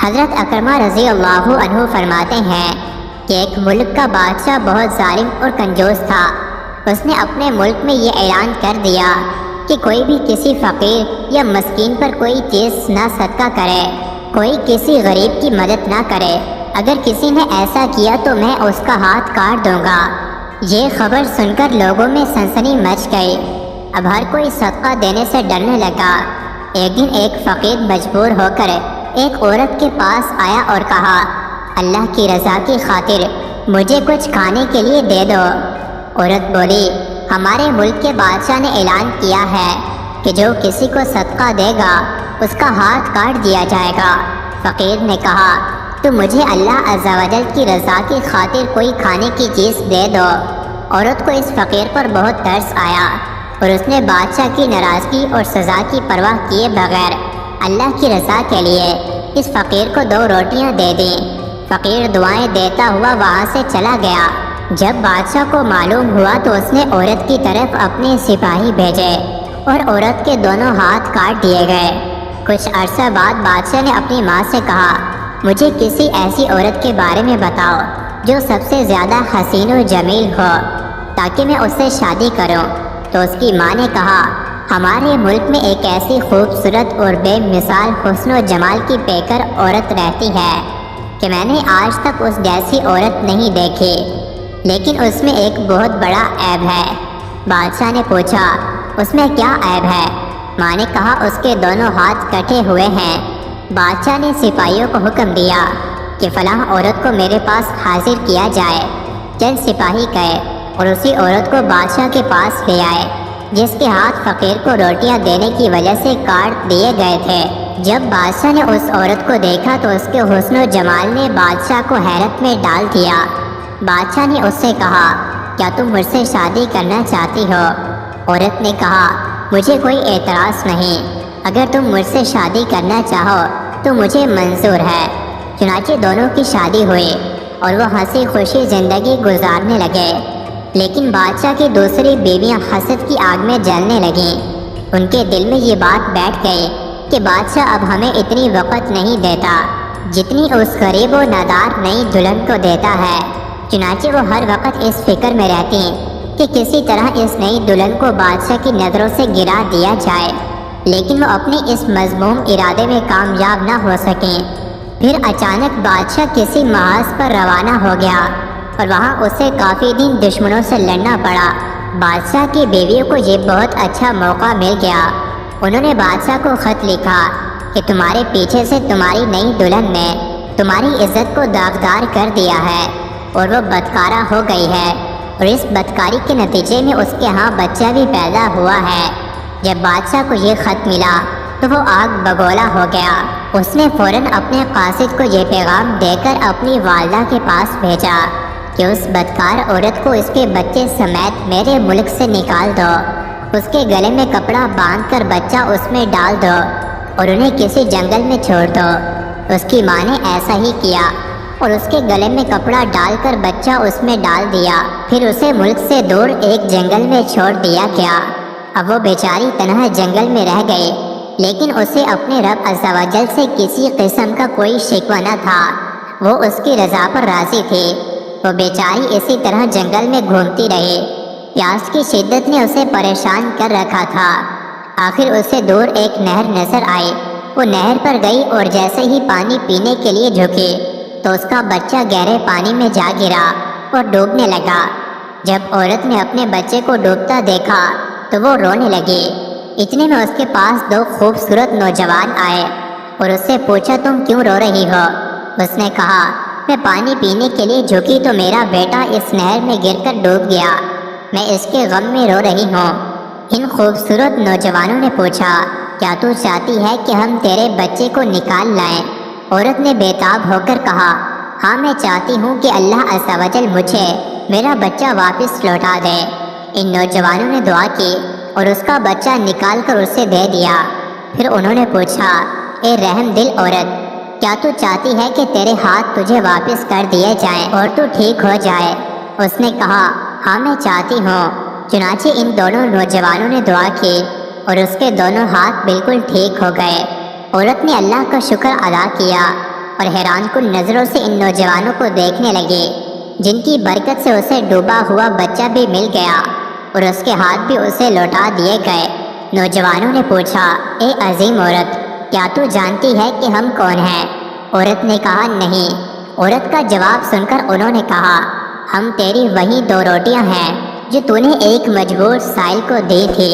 حضرت اکرمہ رضی اللہ عنہ فرماتے ہیں کہ ایک ملک کا بادشاہ بہت ظالم اور کنجوس تھا۔ اس نے اپنے ملک میں یہ اعلان کر دیا کہ کوئی بھی کسی فقیر یا مسکین پر کوئی چیز نہ صدقہ کرے، کوئی کسی غریب کی مدد نہ کرے۔ اگر کسی نے ایسا کیا تو میں اس کا ہاتھ کاٹ دوں گا۔ یہ خبر سن کر لوگوں میں سنسنی مچ گئی۔ اب ہر کوئی صدقہ دینے سے ڈرنے لگا۔ ایک دن ایک فقیر مجبور ہو کر ایک عورت کے پاس آیا اور کہا، اللہ کی رضا کی خاطر مجھے کچھ کھانے کے لیے دے دو۔ عورت بولی، ہمارے ملک کے بادشاہ نے اعلان کیا ہے کہ جو کسی کو صدقہ دے گا اس کا ہاتھ کاٹ دیا جائے گا۔ فقیر نے کہا، تو مجھے اللہ عز و جل کی رضا کی خاطر کوئی کھانے کی چیز دے دو۔ عورت کو اس فقیر پر بہت ترس آیا اور اس نے بادشاہ کی ناراضگی اور سزا کی پرواہ کیے بغیر اللہ کی رضا کے لیے اس فقیر کو 2 روٹیاں دے دیں۔ فقیر دعائیں دیتا ہوا وہاں سے چلا گیا۔ جب بادشاہ کو معلوم ہوا تو اس نے عورت کی طرف اپنے سپاہی بھیجے اور عورت کے دونوں ہاتھ کاٹ دیے گئے۔ کچھ عرصہ بعد بادشاہ نے اپنی ماں سے کہا، مجھے کسی ایسی عورت کے بارے میں بتاؤ جو سب سے زیادہ حسین و جمیل ہو تاکہ میں اس سے شادی کروں۔ تو اس کی ماں نے کہا، ہمارے ملک میں ایک ایسی خوبصورت اور بے مثال حسن و جمال کی پیکر عورت رہتی ہے کہ میں نے آج تک اس جیسی عورت نہیں دیکھی، لیکن اس میں ایک بہت بڑا عیب ہے۔ بادشاہ نے پوچھا، اس میں کیا عیب ہے؟ ماں نے کہا، اس کے دونوں ہاتھ کٹے ہوئے ہیں۔ بادشاہ نے سپاہیوں کو حکم دیا کہ فلاں عورت کو میرے پاس حاضر کیا جائے۔ چند سپاہی گئے اور اسی عورت کو بادشاہ کے پاس لے آئے جس کے ہاتھ فقیر کو روٹیاں دینے کی وجہ سے کاٹ دیے گئے تھے۔ جب بادشاہ نے اس عورت کو دیکھا تو اس کے حسن و جمال نے بادشاہ کو حیرت میں ڈال دیا۔ بادشاہ نے اس سے کہا، کیا تم مجھ سے شادی کرنا چاہتی ہو؟ عورت نے کہا، مجھے کوئی اعتراض نہیں، اگر تم مجھ سے شادی کرنا چاہو تو مجھے منظور ہے۔ چنانچہ دونوں کی شادی ہوئی اور وہ ہنسی خوشی زندگی گزارنے لگے۔ لیکن بادشاہ کی دوسری بیویاں حسد کی آگ میں جلنے لگیں۔ ان کے دل میں یہ بات بیٹھ گئی کہ بادشاہ اب ہمیں اتنی وقت نہیں دیتا جتنی اس غریب و نادار نئی دلہن کو دیتا ہے۔ چنانچہ وہ ہر وقت اس فکر میں رہتی کہ کسی طرح اس نئی دلہن کو بادشاہ کی نظروں سے گرا دیا جائے، لیکن وہ اپنے اس مذموم ارادے میں کامیاب نہ ہو سکیں۔ پھر اچانک بادشاہ کسی محاذ پر روانہ ہو گیا اور وہاں اسے کافی دن دشمنوں سے لڑنا پڑا۔ بادشاہ کی بیویوں کو یہ بہت اچھا موقع مل گیا۔ انہوں نے بادشاہ کو خط لکھا کہ تمہارے پیچھے سے تمہاری نئی دلہن نے تمہاری عزت کو داغدار کر دیا ہے اور وہ بدکارہ ہو گئی ہے، اور اس بدکاری کے نتیجے میں اس کے ہاں بچہ بھی پیدا ہوا ہے۔ جب بادشاہ کو یہ خط ملا تو وہ آگ بگولا ہو گیا۔ اس نے فوراً اپنے قاصد کو یہ پیغام دے کر اپنی والدہ کے پاس بھیجا کہ اس بدکار عورت کو اس کے بچے سمیت میرے ملک سے نکال دو، اس کے گلے میں کپڑا باندھ کر بچہ اس میں ڈال دو اور انہیں کسی جنگل میں چھوڑ دو۔ اس کی ماں نے ایسا ہی کیا اور اس کے گلے میں کپڑا ڈال کر بچہ اس میں ڈال دیا۔ پھر اسے ملک سے دور ایک جنگل میں چھوڑ دیا گیا۔ اب وہ بیچاری تنہا جنگل میں رہ گئی، لیکن اسے اپنے رب عز و جل سے کسی قسم کا کوئی شکوہ نہ تھا۔ وہ اس کی رضا پر راضی تھی۔ وہ بیچاری اسی طرح جنگل میں گھومتی رہی۔ پیاس کی شدت نے اسے پریشان کر رکھا تھا۔ آخر اسے دور ایک نہر نظر آئی۔ وہ نہر پر گئی اور جیسے ہی پانی پینے کے لیے جھکی تو اس کا بچہ گہرے پانی میں جا گرا اور ڈوبنے لگا۔ جب عورت نے اپنے بچے کو ڈوبتا دیکھا تو وہ رونے لگی۔ اتنے میں اس کے پاس 2 خوبصورت نوجوان آئے اور اس سے پوچھا، تم کیوں رو رہی ہو؟ اس نے کہا، میں پانی پینے کے لیے جھکی تو میرا بیٹا اس نہر میں گر کر ڈوب گیا، میں اس کے غم میں رو رہی ہوں۔ ان خوبصورت نوجوانوں نے پوچھا، کیا تو چاہتی ہے کہ ہم تیرے بچے کو نکال لائیں؟ عورت نے بےتاب ہو کر کہا، ہاں میں چاہتی ہوں کہ اللہ عز و جل مجھے میرا بچہ واپس لوٹا دے۔ ان نوجوانوں نے دعا کی اور اس کا بچہ نکال کر اسے دے دیا۔ پھر انہوں نے پوچھا، اے رحم دل عورت، کیا تو چاہتی ہے کہ تیرے ہاتھ تجھے واپس کر دیے جائیں اور تو ٹھیک ہو جائے؟ اس نے کہا، ہاں میں چاہتی ہوں۔ چنانچہ ان دونوں نوجوانوں نے دعا کی اور اس کے دونوں ہاتھ بالکل ٹھیک ہو گئے۔ عورت نے اللہ کا شکر ادا کیا اور حیران کن نظروں سے ان نوجوانوں کو دیکھنے لگے، جن کی برکت سے اسے ڈوبا ہوا بچہ بھی مل گیا اور اس کے ہاتھ بھی اسے لوٹا دیے گئے۔ نوجوانوں نے پوچھا، اے عظیم عورت، کیا تو جانتی ہے کہ ہم کون ہیں؟ عورت نے کہا، نہیں۔ عورت کا جواب سن کر انہوں نے کہا، ہم تیری وہی 2 روٹیاں ہیں جو تو نے ایک مجبور سائل کو دی تھی۔